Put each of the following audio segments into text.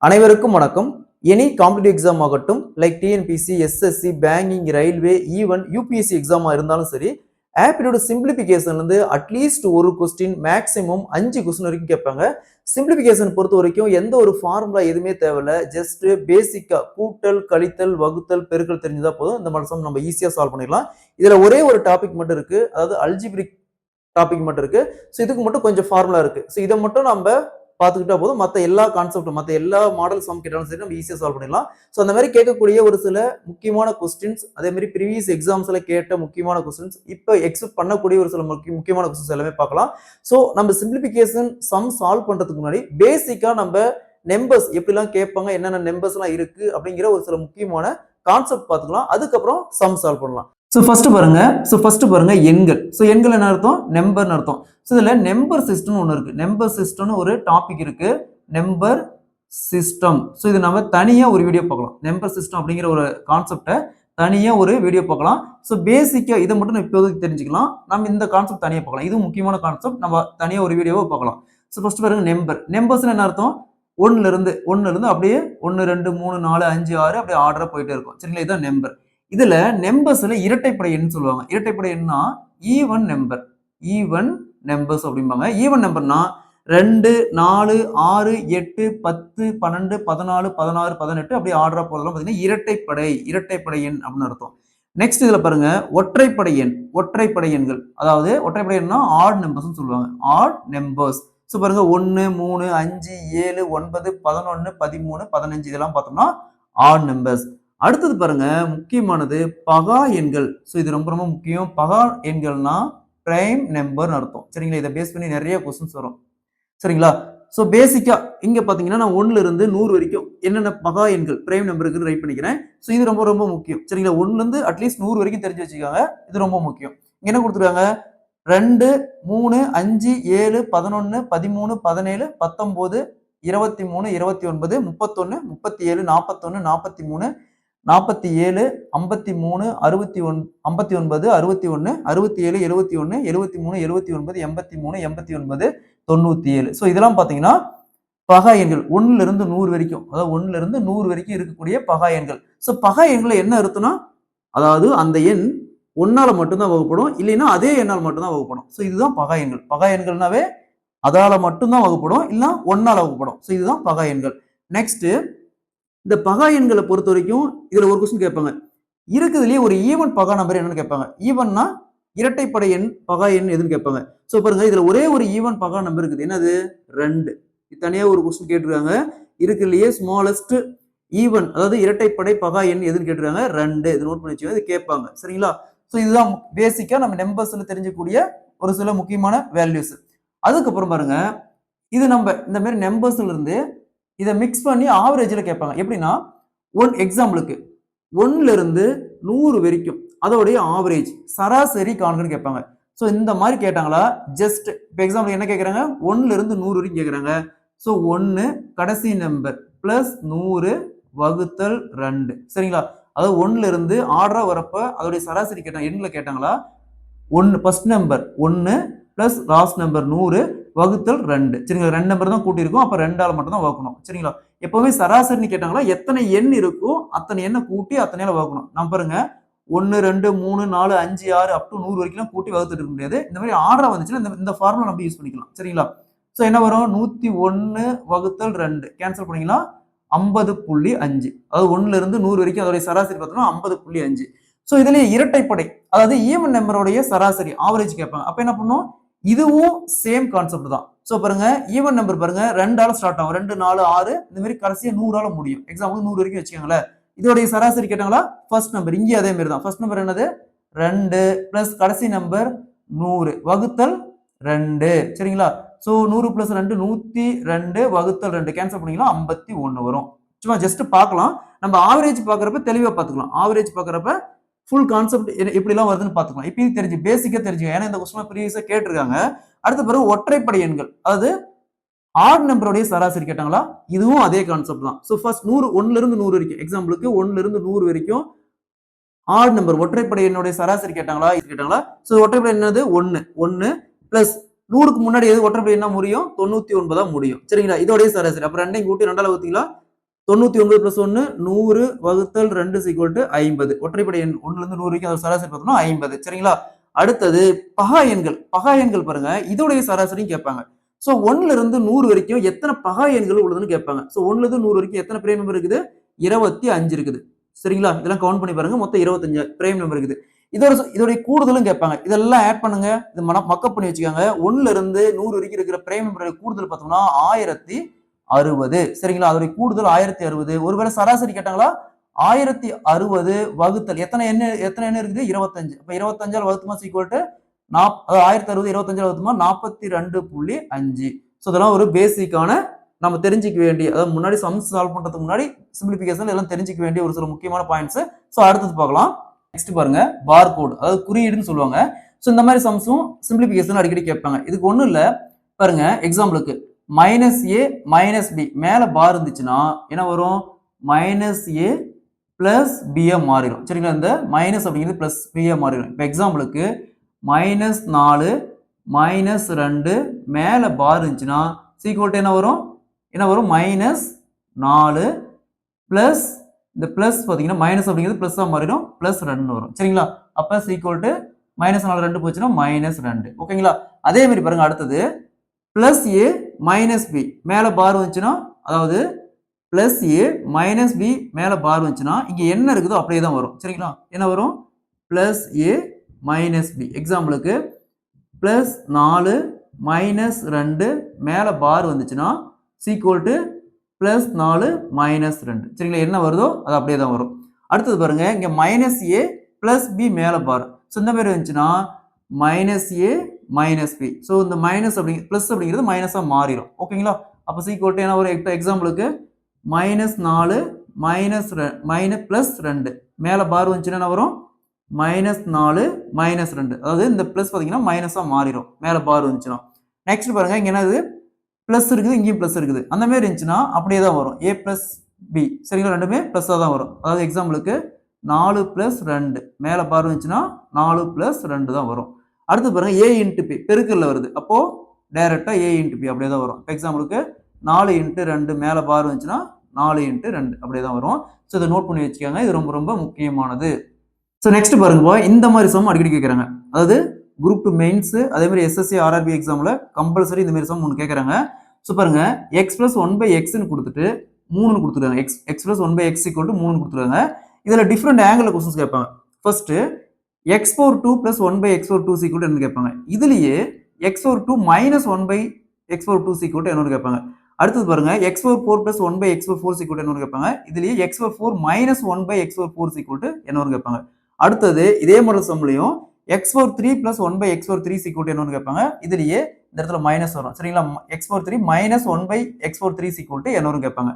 அனைவருக்கும் வணக்கம். Any competitive exam ஆகட்டும், like TNPSC, SSC, banking, railway, even UPSC எக்ஸாமா இருந்தாலும் சரி, ஆப்டிடியூட் சிம்பிளிஃபிகேஷன்ல இருந்து அட்லீஸ்ட் ஒரு கொஸ்டின், மேக்ஸிமம் 5 கொஸ்டின் வரைக்கும் கேட்பாங்க. சிம்பிளிஃபிகேஷன் பொறுத்த வரைக்கும் எந்த ஒரு ஃபார்முலா எதுவுமே தேவையில்ல. ஜஸ்ட் பேசிக்கா கூட்டல், கழித்தல், வகுத்தல், பெருக்கல் தெரிஞ்சதா போதும். இந்த மாதிரி நம்ம ஈஸியா சால்வ் பண்ணிடலாம். இதுல ஒரே ஒரு டாபிக் மட்டும் இருக்கு. அதாவது அல்ஜிப்ரிக் டாபிக் மட்டும் இருக்கு. ஸோ இதுக்கு மட்டும் கொஞ்சம் ஃபார்முலா இருக்கு. ஸோ இதை மட்டும் நம்ம பார்த்துக்கிட்டா போதும். மற்ற எல்லா கான்செப்டும், மற்ற எல்லா மாடல் சம் கேட்டாலும் சரி நம்ம ஈஸியாக சால்வ் பண்ணிடலாம். ஸோ அந்த மாதிரி கேட்கக்கூடிய ஒரு சில முக்கியமான கொஸ்டின்ஸ், அதே மாதிரி ப்ரீவியஸ் எக்ஸாம்ஸ்ல கேட்ட முக்கியமான கொஸ்டின்ஸ், இப்போ எக்ஸ்பெக்ட் பண்ணக்கூடிய ஒரு சில முக்கியமான கொஸ்டின்ஸ் எல்லாமே பார்க்கலாம். ஸோ நம்ம சிம்பிளிஃபிகேஷன் சம் சால்வ் பண்றதுக்கு முன்னாடி பேசிக்கா நம்ம நம்பர்ஸ் எப்படிலாம் கேட்பாங்க, என்னென்ன நம்பர்ஸ்லாம் இருக்கு அப்படிங்கிற ஒரு சில முக்கியமான கான்செப்ட் பார்த்துக்கலாம். அதுக்கப்புறம் சம் சால்வ் பண்ணலாம். ஸோ ஃபர்ஸ்ட் பாருங்க எண்கள். ஸோ எண்கள் என்ன அர்த்தம்? நம்பர்னு அர்த்தம். ஸோ இதுல நம்பர் சிஸ்டம்னு ஒன்று இருக்கு. நம்பர் சிஸ்டம்னு ஒரு டாபிக் இருக்கு. Number system. ஸோ இது நம்ம தனியா ஒரு வீடியோ பார்க்கலாம். நம்பர் சிஸ்டம் அப்படிங்கிற ஒரு கான்செப்டை தனியா ஒரு வீடியோ பார்க்கலாம். ஸோ பேசிக்கா இதை மட்டும் நம்ம இப்போதைக்கு தெரிஞ்சுக்கலாம். நம்ம இந்த கான்செப்ட் தனியாக பார்க்கலாம். இது முக்கியமான கான்செப்ட், நம்ம தனியா ஒரு வீடியோவை பார்க்கலாம். ஸோ ஃபர்ஸ்ட் பாருங்க நம்பர்ஸ்னு என்ன அர்த்தம்? ஒன்னுல இருந்து அப்படியே 1 2 3 4 5 6 அப்படியே ஆர்டரா போயிட்டே இருக்கும். சரிங்களா? இதுதான் நம்பர். இதுல நம்பர்ஸ்ல இரட்டைப்படை எண் சொல்லுவாங்க. இரட்டைப்படை எண்ணா ஈவன் நம்பர்ஸ் அப்படிம்பாங்க. ஈவன் நம்பர்னா 2 4 6 8 10 12 14 16 18 அப்படியே ஆர்டரா போறதெல்லாம் பாத்தீங்கன்னா இரட்டைப்படை எண் அப்படின்னு அர்த்தம். நெக்ஸ்ட் இதுல பாருங்க ஒற்றைப்படை எண்கள். அதாவது ஒற்றைப்படை எண்ணா ஆட் நம்பர்ஸ் சொல்லுவாங்க. Odd numbers. ஸோ பாருங்க 1 3 5 7 9 11 13 15 இதெல்லாம் பார்த்தோம்னா ஆட் நம்பர்ஸ். அடுத்தது பாருங்க முக்கியமானது பகா எண்கள். ஸோ இது ரொம்ப ரொம்ப முக்கியம். பகா எண்கள்னா பிரைம் நம்பர்னு அர்த்தம். சரிங்களா? இதை பேஸ் பண்ணி நிறைய கொஸ்டின்ஸ் வரும். சரிங்களா? ஸோ பேசிக்கா இங்க பாத்தீங்கன்னா நான் 1ல இருந்து 100 வரைக்கும் என்னென்ன பகா எண்கள் பிரைம் நம்பருக்கு ரைட் பண்ணிக்கிறேன். ஸோ இது ரொம்ப ரொம்ப முக்கியம். சரிங்களா? 1ல இருந்து அட்லீஸ்ட் 100 வரைக்கும் தெரிஞ்சு வச்சுக்காங்க. இது ரொம்ப முக்கியம். இங்க என்ன கொடுத்துருக்காங்க? 2 3 5 7 11 13 17 19 23 29 31 37 41 43 47 53 61 59 61 67 71 73 79 83 89 97. ஸோ இதெல்லாம் பாத்தீங்கன்னா பகா எண்கள் 1ல இருந்து 100 வரைக்கும், அதாவது 1ல இருந்து 100 வரைக்கும் இருக்கக்கூடிய பகா எண்கள். ஸோ பகா எண்களை என்ன அர்த்தம்னா, அதாவது அந்த எண் ஒன்னால மட்டும்தான் வகுப்படும், இல்லைன்னா அதே எண்ணால் மட்டும்தான் வகுப்படும். ஸோ இதுதான் பகா எண்கள். பகா எண்கள்னாவே அதால மட்டும்தான் வகுப்படும், இல்லைன்னா ஒன்னால வகுப்படும். ஸோ இதுதான் பகா எண்கள். நெக்ஸ்ட் இந்த பகா எண்களை பொறுத்த வரைக்கும் இதுல ஒரு கொஸ்டின் கேட்பாங்க. இருக்குதுலயே ஒரு ஈவன் பகா நம்பர் என்னன்னு கேட்பாங்க. ஈவன்னா இரட்டைப்படை எண் பகா எண் எதுன்னு கேட்பாங்க. சோ பாருங்க இதுல ஒரே ஒரு ஈவன் பகா நம்பர் இருக்குது. என்னது? 2. தனியா ஒரு கொஸ்டின் கேட்டிருக்காங்க. இருக்குதுலயே ஸ்மாலஸ்ட் ஈவன், அதாவது இரட்டைப்படை பகா எண் எதுன்னு கேட்டிருக்காங்க. 2. இது நோட் பண்ணி வச்சுக்கோங்க. இது கேட்பாங்க. சரிங்களா? சோ இதுதான் பேசிக்கா நம்ம நம்பர்ஸ்ல தெரிஞ்சக்கூடிய ஒரு சில முக்கியமான வேல்யூஸ். அதுக்கப்புறம் பாருங்க, இது நம்ம இந்த மாதிரி நம்பர்ஸ்ல இருந்து இதை மிக்ஸ் பண்ணி ஆவரேஜ்ல கேட்பாங்க. எப்படின்னா எக்ஸாம்பிளுக்கு 1ல இருந்து 100 வரைக்கும் அதோடைய ஆவரேஜ் சராசரி காண்கன்னு கேட்பாங்க. ஸோ இந்த மாதிரி கேட்டாங்களா? ஜஸ்ட் இப்போ எக்ஸாம்பிள் என்ன கேட்குறாங்க? 1ல இருந்து 100 வரைக்கும் கேட்குறாங்க. ஸோ 1 கடைசி நம்பர் பிளஸ் 100 வகுத்தல் 2. சரிங்களா? அதாவது 1ல இருந்து ஆர்டரா வரப்ப அதோடைய சராசரி கேட்டாங்க. எண்ணில் கேட்டாங்களா? 1 first number 1 plus last number 100 வகுத்தல் 2. சரிங்களா? 2 நம்பர் தான் கூட்டி இருக்கும். அப்ப 2ஆல மட்டும் தான் வகுக்கணும். சரிங்களா? எப்பவுமே சராசரின்னு கேட்டாங்களா எத்தனை எண் இருக்கோ அத்தனை எண்ணை கூட்டி அத்தனையால வகுக்கணும். நான் பாருங்க 1 2 3 4 5 6 அப் டு 100 வரைக்கும் கூட்டி வகுத்துட்டு இருக்க முடியாது. இந்த மாதிரி ஆர்டரா வந்துச்சுன்னா இந்த ஃபார்முலா நம்ம யூஸ் பண்ணிக்கலாம். சரிங்களா? சோ என்ன வரும்? 101 வகுத்தல் 2 கேன்சல் பண்ணீங்கன்னா 50.5. அதாவது 1ல இருந்து 100 வரைக்கும் அதோட சராசரி பார்த்தோம்னா 50.5. சோ இதுலயே இரட்டைப்படை, அதாவது ஈவன் நம்பரோடைய சராசரி ஆவரேஜ் கேட்பாங்க. அப்ப என்ன பண்ணும்? இதுவும் சேம் கான்செப்ட் தான். சோ பாருங்க ஈவன் நம்பர் பாருங்க 2ஆல ஸ்டார்ட் ஆகும். 2 4 6 இந்த மாதிரி கடைசியா 100ஆல முடியும். எக்ஸாம்பிள் 100 வரைக்கும் வச்சுக்கோங்களேன். இதோடைய சராசரி கேட்டாங்களா? ஃபர்ஸ்ட் நம்பர் இங்கே அதே மாதிரி தான். ஃபர்ஸ்ட் நம்பர் என்னது? 2 பிளஸ் கடைசி நம்பர் 100 வகுத்தல் 2. சரிங்களா? சோ 100 பிளஸ் 2 102 வகுத்தல் 2 கேன்சல் பண்ணீங்கன்னா 51 வரும். சும்மா ஜஸ்ட் பார்க்கலாம். நம்ம ஆவரேஜ் பார்க்கறப்ப தெளிவா பார்த்துக்கலாம். ஆவரேஜ் பார்க்கறப்ப ஃபுல் கான்செப்ட் எப்படி எல்லாம் வருதுன்னு பாத்துக்கலாம். இப்போ தெரிஞ்சு பேசிக்கா தெரிஞ்சுங்க. ஏன்னா இந்த கொஸ்டின் ப்ரீவியஸா கேட்டிருக்காங்க. அடுத்த பிறகு ஒற்றைப்படை எண்கள், அதாவது ஆட் நம்பருடைய சராசரி கேட்டாங்களா? இதுவும் அதே கான்செப்ட் தான். சோ ஃபர்ஸ்ட் 100 இருந்து 100 வரைக்கும், எக்ஸாம்பிளுக்கு 1ல இருந்து 100 வரைக்கும் ஆட் நம்பர் ஒற்றைப்படை எண்ணுடைய சராசரி கேட்டாங்களா? இது கேட்டாங்களா? சோ ஒற்றைப்படை என்னது? 1 பிளஸ் 100க்கு முன்னாடி எது ஒற்றைப்படை என்ன முடியும்? 99 முடியும். சரிங்களா? இதோடைய சராசரி அப்ப ரெண்டையும் கூட்டி 2ஆல வகுத்தீங்களா 99 பிளஸ் 1 100 வகுத்தல் 2 ஈக்குவல் டு 50. ஒற்றைப்படை எண் 1ல இருந்து 100 வரைக்கும் சராசரி பார்த்தோம்னா 50. சரிங்களா? அடுத்தது பகா எண்கள் பாருங்க, இதோடைய சராசரியும் கேட்பாங்க. சோ 1ல இருந்து 100 வரைக்கும் எத்தனை பகா எண்கள் உள்ளதுன்னு கேட்பாங்க. சோ 1ல இருந்து 100 வரைக்கும் எத்தனை பிரைம் நம்பர் இருக்குது? 25 இருக்குது. சரிங்களா? இதெல்லாம் கவுண்ட் பண்ணி பாருங்க. மொத்தம் 25 பிரைம் நம்பர் இருக்குது. இதோட கூடுதலும் கேட்பாங்க. இதெல்லாம் ஆட் பண்ணுங்க. இது மக்கப் பண்ணி வச்சுக்கோங்க. 1ல இருந்து 100 வரைக்கும் இருக்கிற பிரைம் நம்பரோட கூடுதல் பார்த்தோம்னா 1060. சரிங்களா? அதோட கூடுதல் 1060. ஒருவேளை சராசரி கேட்டாங்களா? 1060 வகுத்தல் எத்தனை எண் இருக்குது? 25. அப்ப 25ஆல் வகுத்துமா ஈக்குவல் டு 1060 25ஆல் வகுத்துமா 42.5. சோ இதெல்லாம் ஒரு பேசிக்கான நம்ம தெரிஞ்சுக்க வேண்டிய, அதாவது முன்னாடி சம்ஸ் சால்வ் பண்றதுக்கு முன்னாடி சிம்பிளிஃபிகேஷன் எல்லாம் தெரிஞ்சுக்க வேண்டிய ஒரு சில முக்கியமான பாயிண்ட்ஸ். சோ அடுத்து பார்க்கலாம். நெக்ஸ்ட் பாருங்க, பார் கோட், அதாவது குறியீடுன்னு சொல்லுவாங்க. சோ இந்த மாதிரி சம்ஸும் சிம்பிளிஃபிகேஷன் அடிக்கடி கேட்பாங்க. இதுக்கு ஒண்ணும் இல்ல, பாருங்க எக்ஸாம்பிளுக்கு -a -b மேல பார் இருந்துச்சுன்னா என்ன வரும்? -a பிளஸ் b மாறிடும். சரிங்களா? இந்த மைனஸ் அப்படிங்கிறது பிளஸ் b மாறிடும். இப்போ எக்ஸாம்பிளுக்கு -4 -2 மேல பார் இருந்துச்சுன்னா ஈக்குவல் டு என்ன வரும்? -4 பிளஸ் இந்த பிளஸ் பாத்தீங்கன்னா மைனஸ் அப்படிங்கிறது பிளஸ் மாறிடும், பிளஸ் 2 வரும். சரிங்களா? அப்ப ஈக்குவல் டு -4 2 போச்சுன்னா -2. ஓகேங்களா? அதே மாதிரி பாருங்க அடுத்தது பிளஸ் a மைனஸ் b மேல பார் வந்துச்சுன்னா, அதாவது பிளஸ் a மைனஸ் b மேல பார் வந்துச்சுன்னா இங்க என்ன இருக்குதோ அப்படியே தான் வரும். சரிங்களா? என்ன வரும்? Plus a minus b. எக்ஸாம்பிளுக்கு பிளஸ் 4 மைனஸ் 2 மேல பார் வந்துச்சுன்னா ஈக்குவல் டு பிளஸ் 4 மைனஸ் 2. சரிங்களா? என்ன வருதோ அது அப்படியே தான் வரும். அடுத்தது பாருங்க, இங்க மைனஸ் a பிளஸ் b மேல பார். ஸோ இந்த மாதிரி வந்துச்சுன்னா minus a minus b. So இந்த மைனஸ் பிளஸ் அப்படிங்கிறது மைனஸா மாறிடும். ஓகேங்களா? அப்போ ஈக்குவல் டு என்ன வரும்? எக்ஸாம்பிளுக்கு -4 பிளஸ் 2 மேல பார் வந்துச்சுன்னா என்ன வரும்? -4 -2. அதாவது இந்த பிளஸ் பாத்தீங்கன்னா மைனஸா மாறிடும் மேல பார் வந்துச்சுன்னா. நெக்ஸ்ட் பாருங்க, இங்க என்னது? பிளஸ் இருக்குது, இங்கேயும் பிளஸ் இருக்குது. அந்த மாதிரி இருந்துச்சுன்னா அப்படியே தான் வரும், a பிளஸ் b. சரிங்களா? ரெண்டுமே பிளஸ்ஸா தான் வரும். அதாவது எக்ஸாம்பிளுக்கு 4 பிளஸ் 2 மேல பார் வந்துச்சுன்னா 4 பிளஸ் 2 தான் வரும். அடுத்து பாருங்க, a இன்ட்டு p பெருக்கல்ல வருது. அப்போ டைரக்டா a இன்ட்டு p அப்படியே தான் வரும். எக்ஸாம்பிளுக்கு 4 இன்ட்டு 2 மேல பார் வந்துச்சுன்னா 4 இன்ட்டு 2 அப்படியே தான் வரும். ஸோ இதை நோட் பண்ணி வச்சுக்கோங்க, இது ரொம்ப ரொம்ப முக்கியமானது. ஸோ நெக்ஸ்ட் பாருங்க, இந்த மாதிரி சம் அடிக்கடி கேட்குறாங்க. அதாவது குரூப் 2 மெயின்ஸ், அதே மாதிரி எஸ்எஸ்சி ஆர்ஆர்பி எக்ஸாம்ல கம்பல்சரி இந்த மாதிரி சம் ஒன்று கேட்குறாங்க. ஸோ பாருங்க, எக்ஸ் பிளஸ் 1/xன்னு கொடுத்துட்டு 3ன்னு கொடுத்துருக்காங்க. X plus 1/x equal to 3ன்னு கொடுத்துருக்காங்க. இதுல டிஃப்ரெண்ட் ஆங்கிள் கொஸ்டின்ஸ் கேட்பாங்க. First x power 2 plus 1/x power 2 equal to என்ன கேட்பாங்க. இதுலயே x power 2 minus 1/x power 2 equal to என்ன கேட்பாங்க. அடுத்தது பாருங்க, x power 4 plus 1/x power 4 equal to என்ன கேட்பாங்க. இதுலயே x power 4 minus 1/x power 4 equal to என்ன கேட்பாங்க. அடுத்தது இதே மாடல் சம்லயும் x power 3 plus 1/x power 3 equal to என்ன கேட்பாங்க. இதுலயே இந்த இடத்துல மைனஸ் வரும். சரிங்களா? x power 3 minus 1/x power 3 equal to என்ன கேட்பாங்க.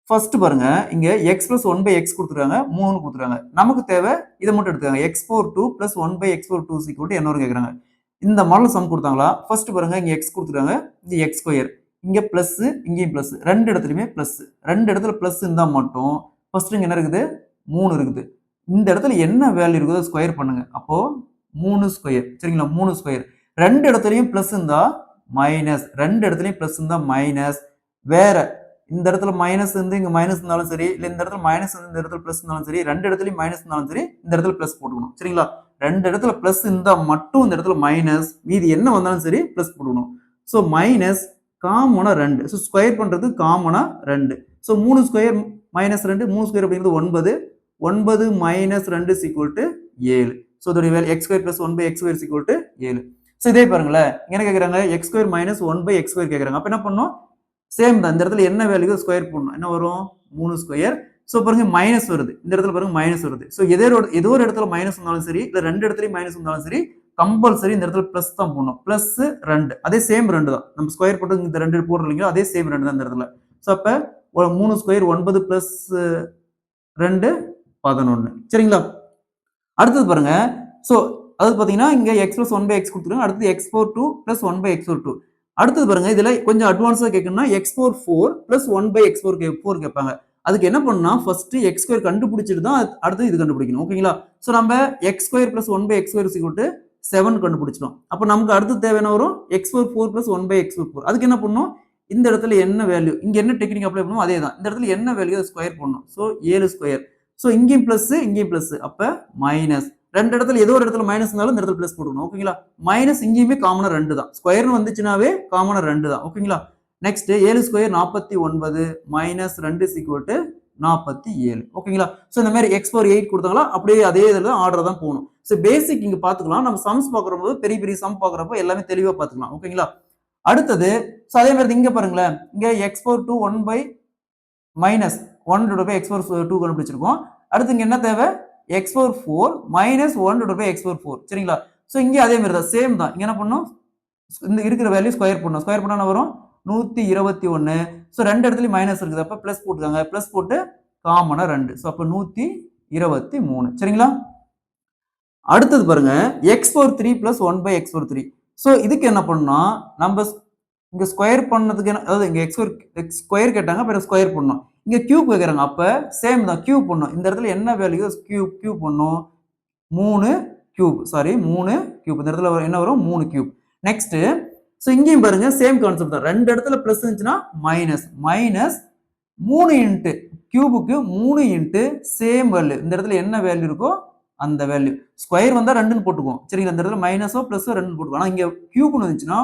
ஃபர்ஸ்ட் பாருங்க, இங்க x பிளஸ் 1/x கொடுத்துருக்காங்க, 3ன்னு கொடுத்துருக்காங்க. நமக்கு தேவை இதை மட்டும் எடுத்துக்காங்க. x power 2 plus 1/x power 2 equal to என்ன கேட்கறாங்க. இந்த மாடல் சம் கொடுத்தாங்களா? ஃபர்ஸ்ட் பாருங்க, இங்க x கொடுத்துருக்காங்க, இது x ஸ்கொயர், இங்க பிளஸ், இங்கேயும் பிளஸ், ரெண்டு இடத்துலயுமே பிளஸ். ரெண்டு இடத்துல பிளஸ் இருந்தா மட்டும் ஃபர்ஸ்ட் இங்க என்ன இருக்குது? 3 இருக்குது. இந்த இடத்துல என்ன வேல்யூ இருக்குதோ ஸ்கொயர் பண்ணுங்க. அப்போ 3 ஸ்கொயர். சரிங்களா? 3 ஸ்கொயர். ரெண்டு இடத்துலயும் பிளஸ் இருந்தா மைனஸ், ரெண்டு இடத்துலயும் பிளஸ் இருந்தா மைனஸ். வேற இந்த இடத்துல மைனஸ் இருந்து இங்க மைனஸ் இருந்தாலும் சரி, இல்ல இந்த இடத்துல மைனஸ் இருந்து இந்த இடத்துல பிளஸ் இருந்தாலும் சரி, ரெண்டு இடத்துலயும் மைனஸ் இருந்தாலும் சரி, இந்த இடத்துல பிளஸ் போட்டுக்கணும். சரிங்களா? ரெண்டு இடத்துல பிளஸ் இருந்தா மட்டும் இந்த இடத்துல மைனஸ், மீதி என்ன வந்தாலும் சரி பிளஸ் போட்டுக்கணும். ஸோ மைனஸ் காமனா 2. ஸோ ஸ்கொயர் பண்றது காமனா 2. ஸோ 3 ஸ்கொயர் மைனஸ் 2, 3 ஸ்கொயர் அப்படிங்கிறது 9. 9 மைனஸ் 2 ஈக்குவல் டு 7. ஸோ இதோட value x square plus 1/x square equal to 7. So இதே பாருங்களேன், என்ன கேட்கறாங்க? x square minus 1/x square கேட்கறாங்க. அப்ப என்ன பண்ணணும்? சேம் தான், இந்த இடத்துல என்ன வேல்யூ ஸ்கொயர் பண்ணணும். என்ன வரும்? 3 ஸ்கொயர். ஸோ பாருங்க மைனஸ் வருது, இந்த இடத்துல பாருங்க மைனஸ் வருது. ஸோ ஏதோ ஒரு இடத்துல மைனஸ் வந்தாலும் சரி, இல்ல ரெண்டு இடத்துலயும் மைனஸ் வந்தாலும் சரி, கம்பல்சரி இந்த இடத்துல பிளஸ் தான் போடணும். பிளஸ் 2, அதே சேம் 2 தான். நம்ம ஸ்கொயர் போட்டு இந்த 2 போடுறோம் இல்லைங்களா, அதே சேம் 2 தான் இந்த இடத்துல. ஸோ அப்ப 3 ஸ்கொயர் 9 பிளஸ் 2 11. சரிங்களா? அடுத்தது பாருங்க, ஸோ அதாவது பாத்தீங்கன்னா இங்க x பிளஸ் 1/x கொடுத்துருங்க. அடுத்து x power 2 plus 1/x power 2. அடுத்தது பாருங்க, இதுல கொஞ்சம் அட்வான்ஸா கேட்கணும்னா x power 4 plus 1/x power 4 கேட்பாங்க. அதுக்கு என்ன பண்ணா, ஃபர்ஸ்ட் x ஸ்கொயர் கண்டுபிடிச்சிட்டு தான் அடுத்து இது கண்டுபிடிக்கணும். ஓகேங்களா? ஸோ நம்ம x square plus 1/x square equal to 7 கண்டுபிடிச்சிட்டோம். அப்போ நமக்கு அடுத்து தேவை என்ன வரும்? x power 4 plus 1/x power 4. அதுக்கு என்ன பண்ணணும்? இந்த இடத்துல என்ன வேல்யூ, இங்க என்ன டெக்னிக் அப்ளை பண்ணுவோம் அதே தான். இந்த இடத்துல என்ன வேல்யூ அதை ஸ்கொயர் பண்ணணும். So 7 square. ஸோ இங்கேயும் பிளஸ் இங்கேயும் பிளஸ், அப்ப மைனஸ். ரெண்டு இடத்துல ஏதோ ஒரு இடத்துல மைனஸ் இருந்தாலும் இந்த இடத்துல பிளஸ் போட்டுக்கணும். ஓகேங்களா? மைனஸ் இங்கேயுமே காமனா 2 தான். ஸ்கொயர்னு வந்துச்சுனாவே காமனா 2 தான். ஓகேங்களா? Next 7 square 49 minus 2 = 47. ஓகேங்களா? ஸோ இந்த மாதிரி x பவர் 8 கொடுத்தாங்களா அப்படியே அதே இதில் ஆர்டர் தான் போகணும். ஸோ பேசிக் இங்க பார்த்துக்கலாம். நம்ம சம்ஸ் பார்க்குறப்போ பெரிய பெரிய சம் பார்க்குறப்போ எல்லாமே தெளிவாக பார்த்துக்கலாம். ஓகேங்களா? அடுத்தது ஸோ அதே மாதிரி இங்க பாருங்களேன், இங்க x power 2 1 by minus 1 by x power 2 கண்டுபிடிச்சிருக்கோம். அடுத்து இங்க என்ன தேவை, x power 4 minus 1 by x power 4. சரிங்களா? ஸோ இங்கே அதே மாதிரி தான், சேம் தான். இங்க என்ன பண்ணணும், இந்த இருக்கிற வேல்யூ ஸ்கொயர் பண்ணணும். ஸ்கொயர் பண்ணா என்ன வரும், 121. ஸோ ரெண்டு இடத்துலயும் மைனஸ் இருக்குது, அப்ப பிளஸ் போட்டுக்காங்க. பிளஸ் போட்டு காமனா 2. ஸோ அப்ப 123. சரிங்களா? அடுத்தது பாருங்க, x power 3 plus 1 by x power 3. So இதுக்கு என்ன பண்ணா, நம்ம இங்க ஸ்கொயர் பண்ணதுக்கு அதாவது இங்க x ஸ்கொயர் கேட்டாங்க, அப்புறம் ஸ்கொயர் பண்ணணும். இங்க கியூப் கேக்குறாங்க, அப்ப சேம் தான், கியூப் பண்ணணும். இந்த இடத்துல என்ன வேல்யூ, கியூப் பண்ணணும். 3 கியூப், சாரி 3 கியூப். இந்த இடத்துல என்ன வரும், 3 கியூப். நெக்ஸ்ட் ஸோ இங்கேயும் பாருங்க சேம் கான்செப்ட் தான். ரெண்டு இடத்துல பிளஸ் இருந்துச்சுன்னா மைனஸ், மைனஸ் 3 இன்ட்டு கியூபுக்கு 3 இன்ட்டு சேம் வேல்யூ. இந்த இடத்துல என்ன வேல்யூ இருக்கோ அந்த வேல்யூ. ஸ்கொயர் வந்தா 2ன்னு போட்டுக்குவோம். சரிங்களா? இந்த இடத்துல மைனஸோ பிளஸோ 2 போட்டுக்குவோம். ஆனா இங்க கியூப்னு வந்துச்சுன்னா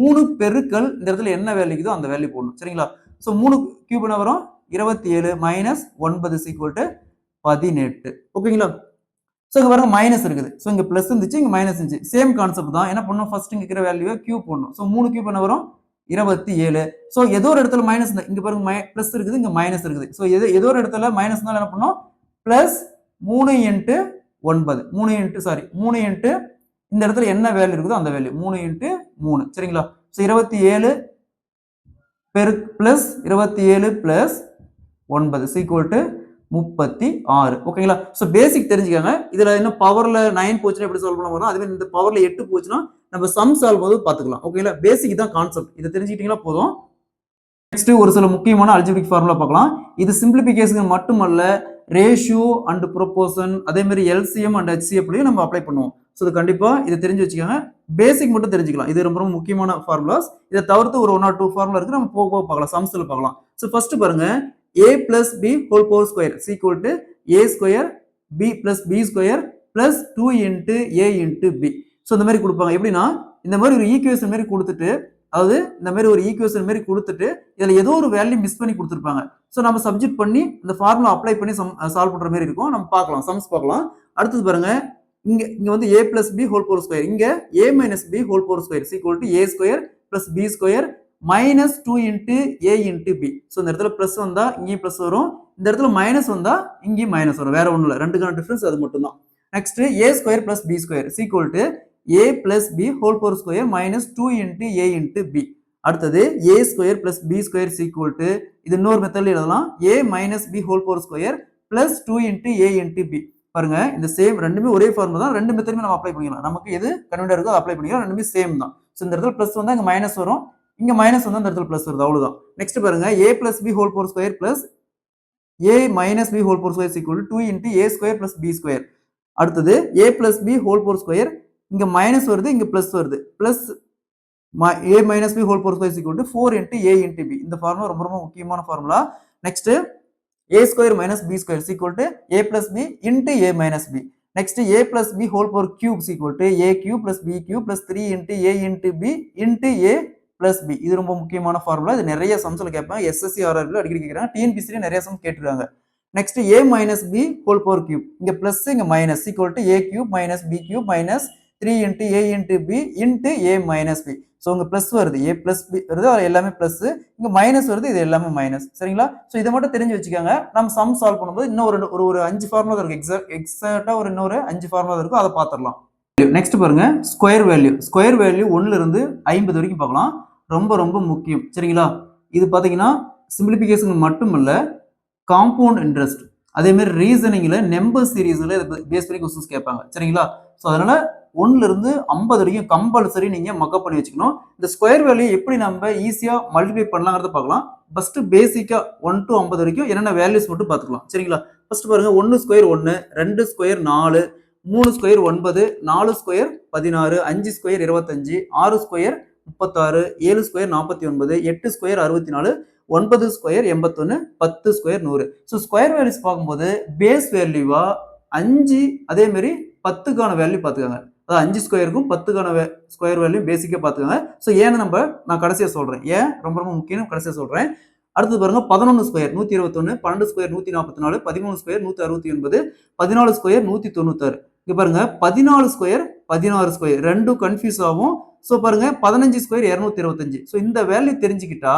3 பெருக்கல் இந்த இடத்துல என்ன வேல்யூ இருக்குதோ அந்த வேல்யூ போடணும். சரிங்களா? ஸோ 3 கியூப் என்ன வரும், 27 மைனஸ் 9 = 18. ஓகேங்களா? ஸோ இங்க பாருங்க மைனஸ் இருக்குது. ஸோ இங்க பிளஸ் இருந்துச்சு, இங்க மைனஸ் இருந்துச்சு. சேம் கான்செப்ட் தான். என்ன பண்ணணும், ஃபர்ஸ்ட் இங்க இருக்கிற வேல்யூவை கியூப் பண்ணணும். ஸோ 3 கியூப் என்ன வரும், 27. ஸோ ஏதோ ஒரு இடத்துல மைனஸ், இங்க பாருங்க பிளஸ் இருக்குது, இங்க மைனஸ் இருக்குது. ஸோ ஏதோ ஒரு இடத்துல மைனஸ் தான் என்ன பண்ணணும், பிளஸ் 3 இன்ட்டு 9, 3 இன்ட்டு இந்த இடத்துல என்ன வேல்யூ இருக்குதோ அந்த வேல்யூ, 3 இன்ட்டு 3. சரிங்களா? So 27 plus 27 plus 9 = 36. ஓகேங்களா? ஸோ பேசிக் தெரிஞ்சுக்காங்க. இதுல என்ன பவர்ல 9 போச்சுன்னா எப்படி சால்வ் பண்ண வரும், அதுவே இந்த பவர்ல 8 போச்சுன்னா நம்ம சம் சால்வ் போது பார்த்துக்கலாம். ஓகேங்களா? பேசிக் தான் கான்செப்ட். இதை தெரிஞ்சுக்கிட்டீங்களா போதும். நெக்ஸ்ட் ஒரு சில முக்கியமான அல்ஜிபிரிக் ஃபார்முலா பார்க்கலாம். இது சிம்பிளிஃபிகேஷன் மட்டுமல்ல, ரேஷியோ அண்ட் ப்ரொபோர்ஷன், அதே மாதிரி எல்சிஎம் அண்ட் ஹெச்சிஎஃப்லையும் நம்ம அப்ளை பண்ணுவோம். ஸோ இது கண்டிப்பா இதை தெரிஞ்சு வச்சுக்கோங்க. பேசிக் மட்டும் தெரிஞ்சுக்கலாம். இது ரொம்ப ரொம்ப முக்கியமான ஃபார்முலாஸ். இதை தவிர்த்து ஒரு 1 or 2 ஃபார்முலா இருக்கு, நம்ம போக பார்க்கலாம், சம்ஸ்ல பார்க்கலாம். ஸோ ஃபர்ஸ்ட் பாருங்க, a plus b whole power square is equal to a square b plus b square plus 2 into a into b. So இந்த மாதிரி கொடுப்பாங்க. எப்படின்னா இந்த மாதிரி ஒரு ஈக்குவேஷன் மாதிரி கொடுத்துட்டு, அதாவது இந்த மாதிரி ஒரு ஈக்குவேஷன் மாதிரி கொடுத்துட்டு இதுல ஏதோ ஒரு வேல்யூ மிஸ் பண்ணி கொடுத்துருப்பாங்க. ஸோ நம்ம சப்ஜெக்ட் பண்ணி இந்த ஃபார்முலா அப்ளை பண்ணி சால்வ் பண்ற மாதிரி இருக்கும். நம்ம பார்க்கலாம், சம்ஸ் பார்க்கலாம். அடுத்தது பாருங்க, இங்க வந்து a plus b whole power square, இங்க a minus b whole power square is equal to a square plus b square minus 2 into a into b. So இந்த இடத்துல பிளஸ் வந்தா இங்கேயும் பிளஸ் வரும், இந்த இடத்துல மைனஸ் வந்தா இங்கேயும் மைனஸ் வரும். வேற ஒன்றும் இல்லை, ரெண்டுக்கான டிஃபரன்ஸ் அது மட்டும் தான். Next a square plus b square is equal to a plus b whole power square minus 2 into a into b. அடுத்தது a square plus b square is equal to, இது இன்னொரு மெத்தட்ல எழுதலாம், a minus b whole power square plus 2 into a into b. பாருங்க இந்த same ரெண்டுமே ஒரே formula தான், ரெண்டு மெத்தடுமே நம்ம அப்ளை பண்ணிக்கலாம். நமக்கு எது கன்வீனியன்ட்டா இருக்கோ அப்ளை பண்ணிக்கலாம். ரெண்டுமே சேம் தான். ஸோ இந்த இடத்துல பிளஸ் வந்தா இங்க மைனஸ் வரும், இங்க மைனஸ் வந்தா இந்த இடத்துல பிளஸ் வருது, அவ்வளவுதான். நெக்ஸ்ட் பாருங்க, a plus b whole power square plus a minus b whole power square is equal to 2 into a square plus b square. அடுத்தது a plus b whole power square, இங்க minus வருது, இங்க plus வருது, plus a minus b whole power square is equal to 4 into a into b. இந்த formula ரொம்ப ரொம்ப முக்கியமான formula. Next a square minus b square is equal to a plus b into a minus b. Next a plus b whole power cube is equal to a cube plus b cube plus 3 into a into b into a plus b. இது ரொம்ப முக்கியமான formula. இது நிறைய சம்ஸ்ல கேட்பாங்க, SSC ஆர்ஆர்ல அடிக்கடி கேக்குறாங்க, டிஎன்பிசில நிறைய sums கேட்டுருக்காங்க. Next a minus b whole power cube, இங்க பிளஸ் இங்க minus equal to a cube minus b cube minus 3 into a into b into a minus b. So இங்க பிளஸ் வருது, a பிளஸ் b வருது, எல்லாமே plus, இங்க minus வருது, இது எல்லாமே மைனஸ். சரிங்களா? ஸோ இதை மட்டும் தெரிஞ்சு வச்சுக்கோங்க. நம்ம சம் சால்வ் பண்ணும்போது இன்னும் ஒரு 5 ஃபார்முலா இருக்கு, எக்ஸாக்டா ஒரு இன்னொரு 5 ஃபார்முலா இருக்கும், அதை பார்த்துடலாம். நெக்ஸ்ட் பாருங்க, ஸ்கொயர் வேல்யூ. ஸ்கொயர் வேல்யூ 1ல இருந்து 50 வரைக்கும் பார்க்கலாம். ரொம்ப ரொம்ப முக்கியம். சரிங்களா? இது பாத்தீங்கன்னா சிம்பிளிபிகேஷன் மட்டும் இல்ல, காம்பவுண்ட் இன்ட்ரெஸ்ட், அதே மாதிரி ரீசனிங்ல நம்பர் சீரீஸ்ல பேஸ் பண்ணி क्वेश्चंस கேட்பாங்க. சரிங்களா? ஸோ அதனால 1ல இருந்து 50 வரைக்கும் கம்பல்சரி நீங்க மக்கப் பண்ணி வச்சுக்கணும். இந்த ஸ்கொயர் வேல்யூ எப்படி நம்ம ஈஸியா மல்டிப்ளை பண்ணலாம்ங்கறத பார்க்கலாம். ஃபர்ஸ்ட் பேசிக்கா 1 to 50 வரைக்கும் என்னென்ன வேல்யூஸ் மட்டும் பார்த்துக்கலாம். சரிங்களா? ஃபர்ஸ்ட் பாருங்க, 1 square 1, 2 square 4, 3 square 9, 4 square 16, 5 square 25, 6 square 36, 7 square 49, 8 square 64, 9 square 81, 10 square 100. So square values பார்க்கும்போது பேஸ் வேல்யூவா 5 அதே மாதிரி 10க்கான வேல்யூ பார்த்துக்கோங்க. அதாவது 5 ஸ்கொயருக்கும் 10க்கான ஸ்கொயர் வேல்யூ பேசிக்கா பார்த்துக்கோங்க. ஸோ ஏன்னு நான் கடைசியா சொல்றேன். ஏன் ரொம்ப ரொம்ப முக்கியம் கடைசியா சொல்றேன். அடுத்து பாருங்க 11 ஸ்கொயர் 121, 12 ஸ்கொயர் 144, 13 ஸ்கொயர் 169, 14 ஸ்கொயர் 196. இங்க பாருங்க 14 ஸ்கொயர் 16 ஸ்கொயர் ரெண்டும் கன்ஃபியூஸ் ஆகும். ஸோ பாருங்க 15 ஸ்கொயர் 225. ஸோ இந்த வேல்யூ தெரிஞ்சுக்கிட்டா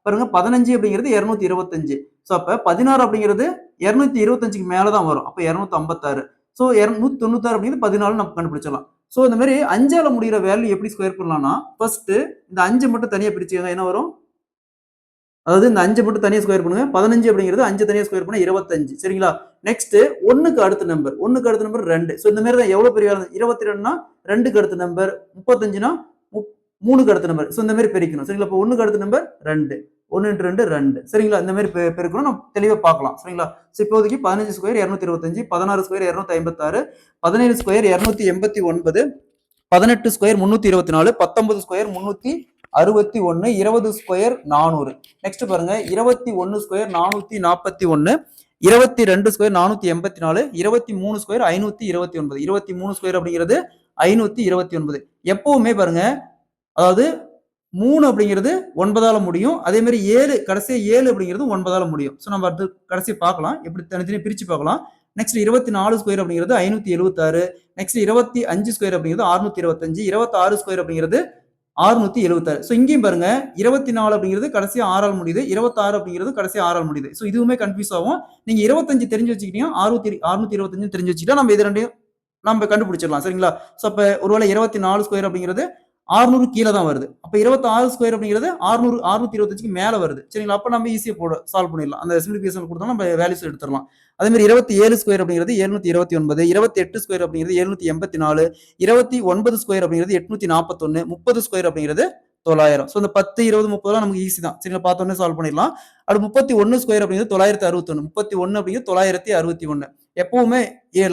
பாருங்க 15 அப்படிங்கிறது 225. ஸோ அப்ப 16 அப்படிங்கிறது 225க்கு மேலதான் வரும். அப்ப 256. ஸோ 196 அப்படிங்கிறது 14 நம்ம கண்டுபிடிச்சிடலாம். ஸோ இந்த மாதிரி 5ஆல முடிகிற வேல்யூ எப்படி ஸ்கொயர் பண்ணலாம்னா ஃபர்ஸ்ட் இந்த 5 மட்டும் தனியா பிரிச்சுக்கோங்க. என்ன வரும்? அதாவது இந்த 5 மட்டும் தனியா ஸ்கொயர் பண்ணுங்க. 15 அப்படிங்கிறது 5 தனியா ஸ்கொயர் பண்ணா 25. சரிங்களா? நெக்ஸ்ட் 1க்கு அடுத்த நம்பர் 2. ஸோ இந்த மாதிரி தான் எவ்வளவு பெரிய 22னா 2க்கு அடுத்த நம்பர், 35னா 3க்கு அடுத்த நம்பர். ஸோ இந்த மாதிரி பெருக்கணும். சரிங்களா? இப்போ 1க்கு அடுத்த நம்பர் 2, 1 × 2 2. சரிங்களா? இந்த மாதிரி பெருக்கணும். நம்ம தெளிவா பார்க்கலாம். சரிங்களா? ஸோ இப்போதைக்கு 15 square 225, 16 square 256, 17 square 289, 18 square 324, 19 square 361, 20 square 400. Next பாருங்க 21 ஸ்கொயர் 441, 22 ஸ்கொயர் 484, 23 ஸ்கொயர் 529. 23 ஸ்கொயர் அப்படிங்கிறது 529. எப்பவுமே பாருங்க, அதாவது 3 அப்படிங்கிறது 9ஆல முடியும். அதே மாதிரி 7 கடைசியா 7 அப்படிங்கிறது 9ஆல முடியும். ஸோ நம்ம அடுத்து கடைசியா பார்க்கலாம். எப்படி தனித்தனி பிரிச்சு பார்க்கலாம். நெக்ஸ்ட் 24 ஸ்கொயர் அப்படிங்கிறது 576. நெக்ஸ்ட் 25 ஸ்கொயர் அப்படிங்கிறது 625. 26 ஸ்கொயர் அப்படிங்கிறது 676. ஸோ இங்கேயும் பாருங்க 24 அப்படிங்கிறது கடைசியா 6ஆல் முடியுது. 26 அப்படிங்கிறது கடைசியா 6ஆல் முடியுது. ஸோ இதுவுமே கன்ஃபியூஸ் ஆகும். நீங்க 25 தெரிஞ்சு வச்சுக்கிட்டீங்க, 625 தெரிஞ்சு வச்சுக்கிட்டா நம்ம இது ரெண்டையும் நம்ம கண்டுபிடிச்சிடலாம். சரிங்களா? ஸோ அப்ப ஒருவேளை 24 ஸ்கொயர் அப்படிங்கிறது 600 கீழே தான் வருது. அப்ப 26 ஸ்கொயர் அப்படிங்கிறது 600 625க்கு மேல வருது. சரிங்களா? அப்ப நம்ம ஈஸியா சால்வ் பண்ணிடலாம். அந்த சிம்பிளிஃபிகேஷன் கொடுத்தா நம்ம வேல்யூஸ் எடுத்துடலாம். அதே மாதிரி 27 ஸ்கொயர் அப்படிங்கிறது 729, 28 ஸ்கொயர் அப்படிங்கிறது 784, 29 ஸ்கொயர் அப்படிங்கிறது 841, 30 ஸ்கொயர் அப்படிங்கிறது 900. ஸோ இந்த 10, 20, 30 நமக்கு ஈஸி தான். சரிங்களா? பார்த்தோன்னே சால்வ் பண்ணிடலாம். அடுத்து 31 ஸ்கொயர் அப்படிங்கிறது 961, 31 அப்படிங்கிறது 961. எப்பவுமே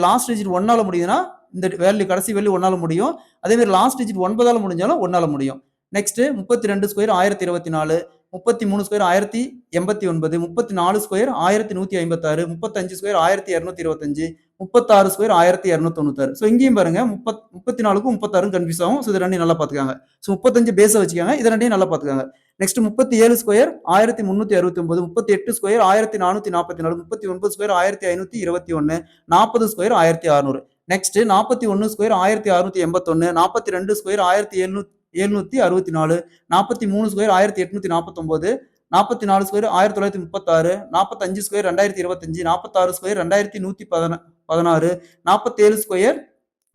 லாஸ்ட் டிஜிட் 1ஆல முடியுதுன்னா இந்த வேல்யூ கடைசி வேல்யூ 1ஆல முடியும். அதே மாதிரி லாஸ்ட் டிஜிட் 9ஆல முடிஞ்சாலும் 1ஆல முடியும். Next 32 square 1024, 33 square 1089, 34 square 1156, 35 square 1225, 36 square 1296. So இங்கேயும் பாருங்க 34க்கும் 36க்கும் கன்ஃபியூஸ் ஆகும். ஸோ இது ரெண்டையும் நல்லா பார்த்துக்காங்க. ஸோ 35 பேஸை வச்சுக்காங்க. இது ரெண்டையும் நல்லா பார்த்துக்காங்க. Next 37 square 1369, 38 square 1444, 39 square 1521, 40 square 1600. Next 41 square 1681, 42 square 1764, 43 square 1849, 44 square 1936, 45 square 2025, 46 square 2116, 47 square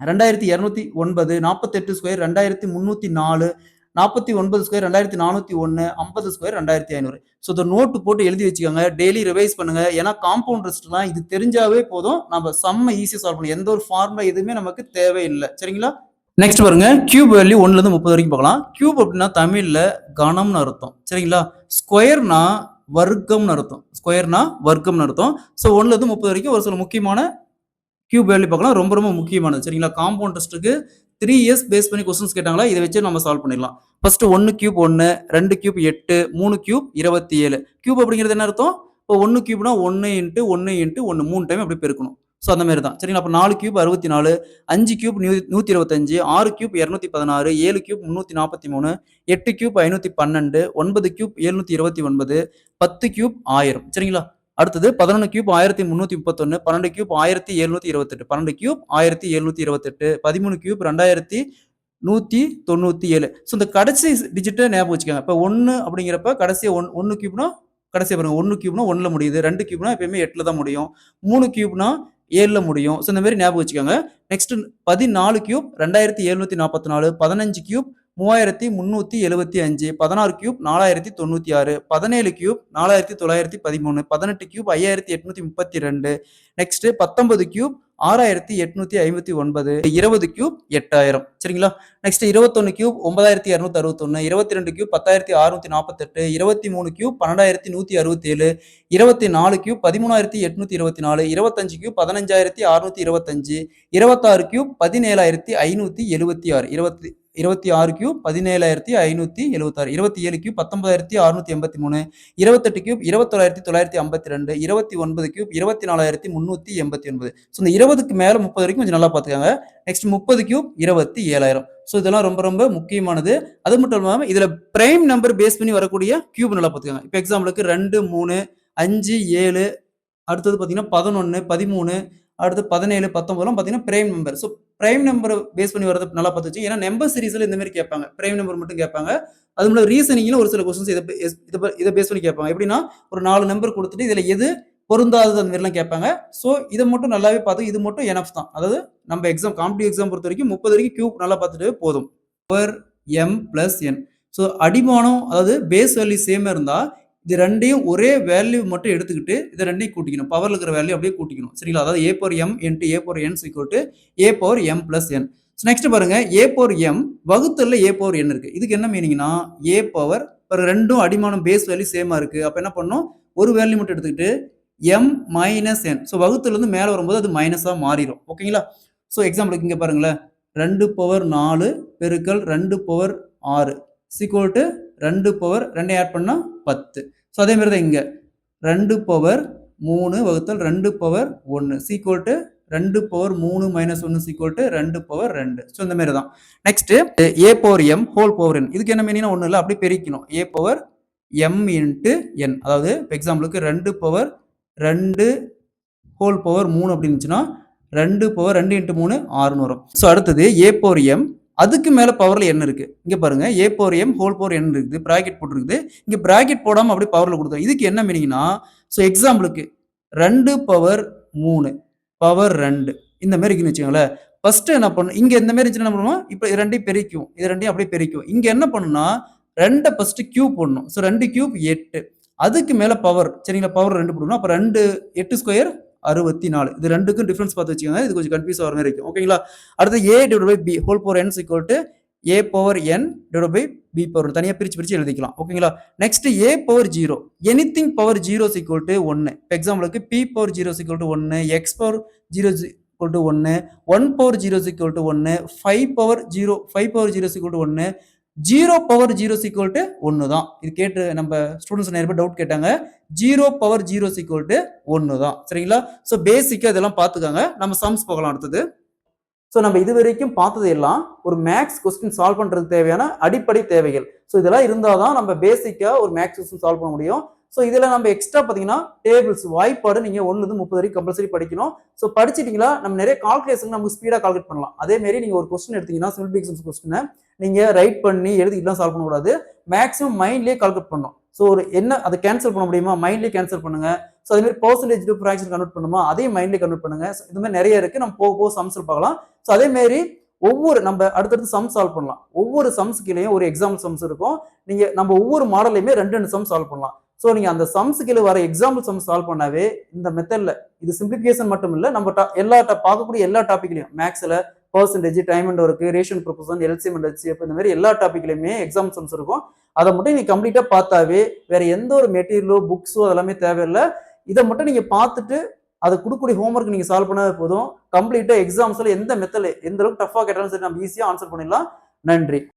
2209, 48 square 2304, 49 square 2401, 50 square 2500. So இந்த நோட்டு போட்டு எழுதி வச்சுக்கோங்க. டெய்லி ரிவைஸ் பண்ணுங்க. ஏன்னா காம்பவுண்ட் ரெஸ்ட்லாம் இது தெரிஞ்சாவே போதும். நம்ம செம்ம ஈஸியா சால்வ் பண்ணலாம். எந்த ஒரு ஃபார்முலா எதுவுமே நமக்கு தேவையில்லை. சரிங்களா? நெக்ஸ்ட் பாருங்க கியூப் வேல்யூ 1ல இருந்து 30 வரைக்கும் பார்க்கலாம். கியூப் அப்படின்னா தமிழ்ல கணம்னு அர்த்தம். சரிங்களா? ஸ்கொயர்னா வர்க்கம்னு அர்த்தம். ஸ்கொயர்னா வர்க்கம்னு அர்த்தம். ஸோ 1ல இருந்து 30 வரைக்கும் ஒரு சில முக்கியமான கியூப் வேல்யூ பார்க்கலாம். ரொம்ப ரொம்ப முக்கியமானது. சரிங்களா? காம்பவுண்ட் டெஸ்ட்டுக்கு 3 இயர்ஸ் பேஸ் பண்ணி கொஸ்டின்ஸ் கேட்டாங்களா, இதை வச்சு நம்ம சால்வ் பண்ணிடலாம். First 1 cube 1, 2 cube 8, 3 cube 27. Cube அப்படிங்கிறது என்ன அர்த்தம்? இப்போ 1 கியூப்னா 1 × 1 × 1 3 டைம் அப்படி பெருக்கணும். ஸோ அந்த மாதிரி தான். சரிங்களா? அப்போ 4 cube 64, 5 cube 125, 6 cube 216, 7 cube 343, 8 cube 512, 9 cube 729, 10 cube 1000. சரிங்களா? அடுத்தது 11 cube 1331, 12 cube 1728, 12 cube 1728, 13 cube 2197. So இந்த கடைசி டிஜிட்டை ஞாபகம் வச்சுக்கோங்க. இப்போ 1 அப்படிங்கிறப்ப கடைசியா 1 கியூப்னா கடைசியா பாருங்க 1 கியூப்னா 1ல முடியுது. 2 கியூப்னா எப்பயுமே 8ல தான் முடியும். 3 கியூப்னா 7ல முடியும். ஸோ இந்த மாதிரி ஞாபகம் வச்சுக்கோங்க. Next 14 cube 2744, 15 cube 3375, 16 cube 4096, 17 cube 4913, 18 cube 5832, next 19 cube 6859, 20 cube 8000. சரிங்களா? Next 21 cube 9261, 22 cube 10648, 23 cube 12167, 24 cube 13824, 25 cube 15625, 26 cube 17576, 26 cube 17,576, 27 cube 19,683, 28 cube 21,952, 29 cube 24,389. So இந்த 20க்கு மேல 30 வரைக்கும் கொஞ்சம் நல்லா பார்த்துக்காங்க. Next 30 cube 27,000. ஸோ இதெல்லாம் ரொம்ப ரொம்ப முக்கியமானது. அது மட்டும் இல்லாமல் இதுல பிரைம் நம்பர் பேஸ் பண்ணி வரக்கூடிய கியூப் நல்லா பார்த்துக்காங்க. இப்போ எக்ஸாம்பிளுக்கு 2, 3, 5, 7, அடுத்தது பார்த்தீங்கன்னா 11, 13, அடுத்து 17, 19 பார்த்தீங்கன்னா prime number. So prime number face பண்ணி வரது நல்லா பார்த்து வச்சு. ஏன்னா நம்பர் சீரிஸ்ல இந்த மாதிரி கேட்பாங்க, பிரைம் நம்பர் மட்டும் கேட்பாங்க. அது மூலம் ரீசனிங்ல ஒரு சில கொஸ்டின்ஸ் இதை பேஸ் பண்ணி கேட்பாங்க. எப்படின்னா ஒரு 4 நம்பர் கொடுத்துட்டு இதுல எது பொருந்தாதது அந்த மாதிரிலாம் கேட்பாங்க. ஸோ இதை மட்டும் நல்லாவே பார்த்து இது மட்டும் எனஃப் தான். அதாவது நம்ம எக்ஸாம் காம்படிட்டிவ் எக்ஸாம் பொறுத்த வரைக்கும் 30 வரைக்கும் கியூப் நல்லா பார்த்துட்டு போதும். பவர் எம் பிளஸ் என். ஸோ அடிமானம் அதாவது பேஸ் வேல்யூ சேமா இருந்தா இது ரெண்டையும் ஒரே வேல்யூ மட்டும் எடுத்துக்கிட்டு இதை ரெண்டையும் கூட்டிக்கணும். பவர்ல இருக்கிற வேல்யூ அப்படியே கூட்டிக்கணும். சரிங்களா? அதாவது A power M into A power N equal to A power M plus N. Next பாருங்க, ஏ பவர் எம் வகுத்தல்ல ஏ பவர் என் இருக்கு. இதுக்கு என்ன மீனிங்னா ஏ பவர் ரெண்டும் அடிமானம் பேஸ் வேல்யூ சேமா இருக்கு. அப்ப என்ன பண்ணணும், ஒரு வேல்யூ மட்டும் எடுத்துக்கிட்டு எம் மைனஸ் என். ஸோ வகுத்துல இருந்து மேல வரும்போது அது மைனஸா மாறிடும். ஓகேங்களா? ஸோ எக்ஸாம்பிளுக்கு இங்க பாருங்களேன், 2 பவர் 4 பெருக்கல் 2 power 6 equal to 2 power 2 add பண்ணா 10. ஸோ அதே மாதிரி தான் இங்க 2 பவர் 3 வகுத்தல் 2 power 1 equal to 2 power 3 minus 1 equal to 2 power 2. So இந்த மாதிரி தான். Next A power M whole power என். இதுக்கு என்ன மீனிங்னா ஒன்றும் இல்லை, அப்படி பெருக்கணும். ஏ பவர் எம் இன்ட்டு என். அதாவது எக்ஸாம்பிளுக்கு 2 பவர் 2 ஹோல் பவர் 3 அப்படின்னு இருந்துச்சுன்னா 2 பவர் 2 இன்ட்டு 3 6 வரும். ஸோ அடுத்தது ஏ பவர் எம் அதுக்கு மேல பவர்ல என்ன இருக்கு இங்க பாருங்க, A power M whole power என் இருக்குது, பிராக்கெட் போட்டுருக்குது. இங்க பிராக்கெட் போடாம அப்படியே பவர்ல கொடுத்தோம். இதுக்கு என்ன மீனிங்னா ஸோ எக்ஸாம்பிளுக்கு 2 பவர் 3 பவர் 2 இந்த மாதிரி இருக்குன்னு வச்சுக்கோங்களேன். ஃபர்ஸ்ட் என்ன பண்ணும், இங்க இந்த மாதிரி இருந்துச்சுன்னா என்ன பண்ணுவோம், இப்போ இது ரெண்டையும் பெருக்கும், இது ரெண்டையும் அப்படியே பெருக்கும். இங்க என்ன பண்ணுன்னா 2 ஃபர்ஸ்ட் கியூப் போடணும். ஸோ 2 கியூப் 8, அதுக்கு மேல பவர். சரிங்களா? பவர் 2 போடணும். அப்ப 2 8 ஸ்கொயர் 64. இது ரெண்டுக்கும் டிஃபரன்ஸ் பார்த்து வச்சுக்கோங்க, இது கொஞ்சம் கன்ஃபியூஸ் ஆகிற மாதிரி இருக்கும். ஓகேங்களா? அடுத்து A divide by B whole power N equal to A power N divide by B power தனியாக பிரிச்சு எழுதிக்கலாம். ஓகேங்களா? Next A power 0 anything power 0 equal to 1. எக்ஸாம்பிளுக்கு B power 0 equal to 1, X power 0 equal to 1, 1 power 0 equal to 1, 5 power 0 equal to 1, 0 power 0 equal to 1 தான். இது கேட்டு நம்ம students நிறைய பேர் டவுட் கேட்டாங்க. 0 பவர் 0 ஈக்குவல் டு 1 தான். சரிங்களா? ஸோ பேசிக்கா இதெல்லாம் பார்த்துக்காங்க. நம்ம சம்ஸ் போகலாம் அடுத்தது. ஸோ நம்ம இது வரைக்கும் பார்த்தது எல்லாம் ஒரு மேக்ஸ் கொஸ்டின் சால்வ் பண்றதுக்கு தேவையான அடிப்படை தேவைகள். ஸோ இதெல்லாம் இருந்தால் தான் நம்ம பேசிக்கா ஒரு மேக்ஸ் கொஸ்டின் சால்வ் பண்ண முடியும். ஸோ இதில் நம்ம எக்ஸ்ட்ரா பார்த்தீங்கன்னா டேபிள்ஸ் வாய்ப்பாடு நீங்கள் 1 30 வரைக்கும் கம்பல்சரி படிக்கணும். ஸோ படிச்சிட்டீங்களா நம்ம நிறைய கால்குலேஷன் நமக்கு ஸ்பீடாக கால்குலேட் பண்ணலாம். அதே மாதிரி நீங்கள் ஒரு கொஸ்டின் எடுத்தீங்கன்னா சிம்பிளிஃபிகேஷன் கொஸ்டினை நீங்கள் ரைட் பண்ணி எழுதிக்கிட்டு சால்வ் பண்ணக்கூடாது, மேக்ஸிமம் மைண்ட்லேயே கால்குலேட் பண்ணணும். ஸோ ஒரு என்ன அதை கேன்சல் பண்ண முடியுமா மைண்ட்லேயே கேன்சல் பண்ணுங்க. ஸோ அதே மாதிரி பர்சன்டேஜ் டு ஃப்ராக்ஷன் கன்வெர்ட் பண்ணுமா அதையும் மைண்ட்லேயே கன்வெர்ட் பண்ணுங்க. இது மாதிரி நிறைய இருக்கு, நம்ம போக சம்ஸ் பார்க்கலாம். ஸோ அதே மாதிரி ஒவ்வொரு நம்ம அடுத்தடுத்து சம் சால்வ் பண்ணலாம். ஒவ்வொரு சம்ஸ்கிலையும் ஒரு எக்ஸாம்பிள் சம்ஸ் இருக்கும். நீங்க நம்ம ஒவ்வொரு மாடலையுமே 2 சம் சால்வ் பண்ணலாம். ஸோ நீங்க அந்த சம்ஸ்கில வர எக்ஸாம்பிள் சம் சால்வ் பண்ணாவே இந்த மெத்தட்ல இது சிம்பிளிஃபிகேஷன் மட்டும் இல்லை, நம்ம பார்க்கக்கூடிய எல்லா டாபிக்லையும் மேக்ஸ்ல பர்சன்டேஜ், டைம் அண்ட் ஒர்க், ரேஷன் ப்ரொபோசன், எல்சிஎம் அண்ட் ஹெச்சிஎஃப் இந்த மாதிரி எல்லா டாபிக்லையுமே எக்ஸாம் சம்ஸ் இருக்கும். அதை மட்டும் நீங்க கம்ப்ளீட்டா பார்த்தாவே வேற எந்த ஒரு மெட்டீரியலோ புக்ஸோ அதெல்லாமே தேவையில்லை. இதை மட்டும் நீங்க பார்த்துட்டு அதை கொடுக்கக்கூடிய ஹோம்ஒர்க் நீங்க சால்வ் பண்ணாத போதும், கம்ப்ளீட்டா எக்ஸாம்ஸ்ல எந்த மெத்தட்ல எந்த அளவுக்கு டஃபா கேட்டாலும் சரி நம்ம ஈஸியா ஆன்சர் பண்ணிடலாம். நன்றி.